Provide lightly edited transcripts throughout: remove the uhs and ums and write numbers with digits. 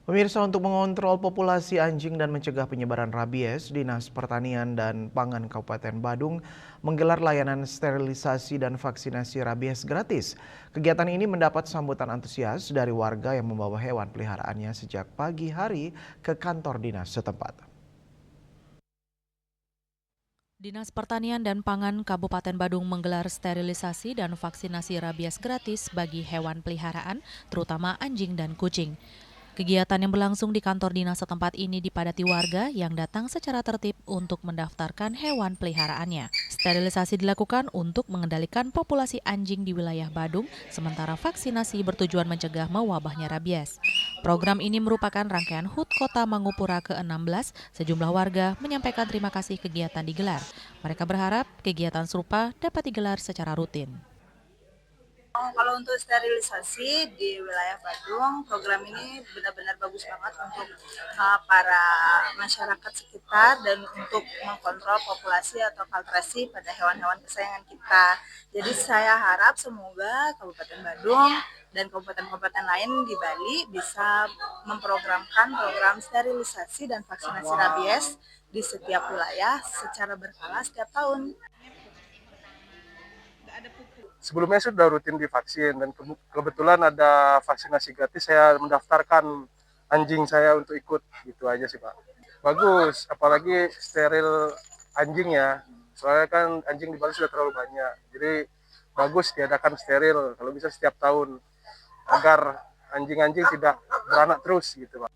Pemirsa, untuk mengontrol populasi anjing dan mencegah penyebaran rabies, Dinas Pertanian dan Pangan Kabupaten Badung menggelar layanan sterilisasi dan vaksinasi rabies gratis. Kegiatan ini mendapat sambutan antusias dari warga yang membawa hewan peliharaannya sejak pagi hari ke kantor dinas setempat. Dinas Pertanian dan Pangan Kabupaten Badung menggelar sterilisasi dan vaksinasi rabies gratis bagi hewan peliharaan, terutama anjing dan kucing. Kegiatan yang berlangsung di kantor dinas setempat ini dipadati warga yang datang secara tertib untuk mendaftarkan hewan peliharaannya. Sterilisasi dilakukan untuk mengendalikan populasi anjing di wilayah Badung, sementara vaksinasi bertujuan mencegah mewabahnya rabies. Program ini merupakan rangkaian HUT Kota Mangupura ke-16. Sejumlah warga menyampaikan terima kasih kegiatan digelar. Mereka berharap kegiatan serupa dapat digelar secara rutin. Kalau untuk sterilisasi di wilayah Badung, program ini benar-benar bagus banget untuk para masyarakat sekitar dan untuk mengkontrol populasi atau filtrasi pada hewan-hewan kesayangan kita. Jadi saya harap semoga Kabupaten Badung dan kabupaten-kabupaten lain di Bali bisa memprogramkan program sterilisasi dan vaksinasi rabies di setiap wilayah secara berkala setiap tahun. Sebelumnya sudah rutin divaksin dan kebetulan ada vaksinasi gratis, saya mendaftarkan anjing saya untuk ikut, gitu aja sih Pak. Bagus, apalagi steril anjing ya, soalnya kan anjing di Bali sudah terlalu banyak, jadi bagus diadakan steril kalau bisa setiap tahun agar anjing-anjing tidak beranak terus gitu Pak.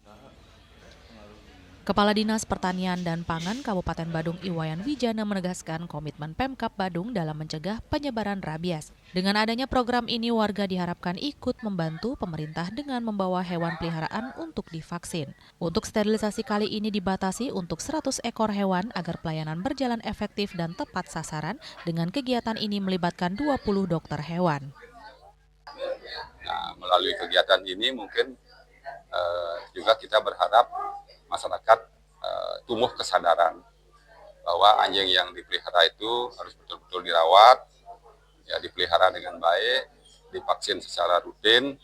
Kepala Dinas Pertanian dan Pangan Kabupaten Badung Iwayan Wijana menegaskan komitmen Pemkab Badung dalam mencegah penyebaran rabies. Dengan adanya program ini, warga diharapkan ikut membantu pemerintah dengan membawa hewan peliharaan untuk divaksin. Untuk sterilisasi kali ini dibatasi untuk 100 ekor hewan agar pelayanan berjalan efektif dan tepat sasaran. Dengan kegiatan ini melibatkan 20 dokter hewan. Nah, melalui kegiatan ini mungkin juga kita berharap masyarakat tumbuh kesadaran bahwa anjing yang dipelihara itu harus betul-betul dirawat, ya dipelihara dengan baik, divaksin secara rutin,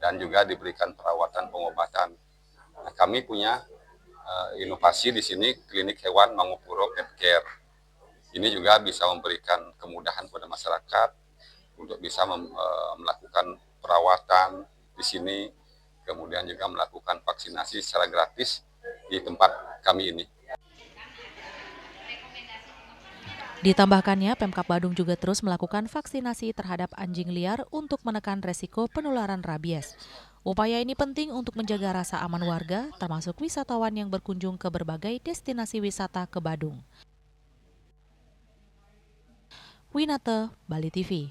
dan juga diberikan perawatan pengobatan. Nah, kami punya inovasi di sini, klinik hewan Mangupuro Pet Care. Ini juga bisa memberikan kemudahan pada masyarakat untuk bisa melakukan perawatan di sini, kemudian juga melakukan vaksinasi secara gratis di tempat kami ini. Ditambahkannya, Pemkab Badung juga terus melakukan vaksinasi terhadap anjing liar untuk menekan resiko penularan rabies. Upaya ini penting untuk menjaga rasa aman warga, termasuk wisatawan yang berkunjung ke berbagai destinasi wisata ke Badung. Winata, Bali TV.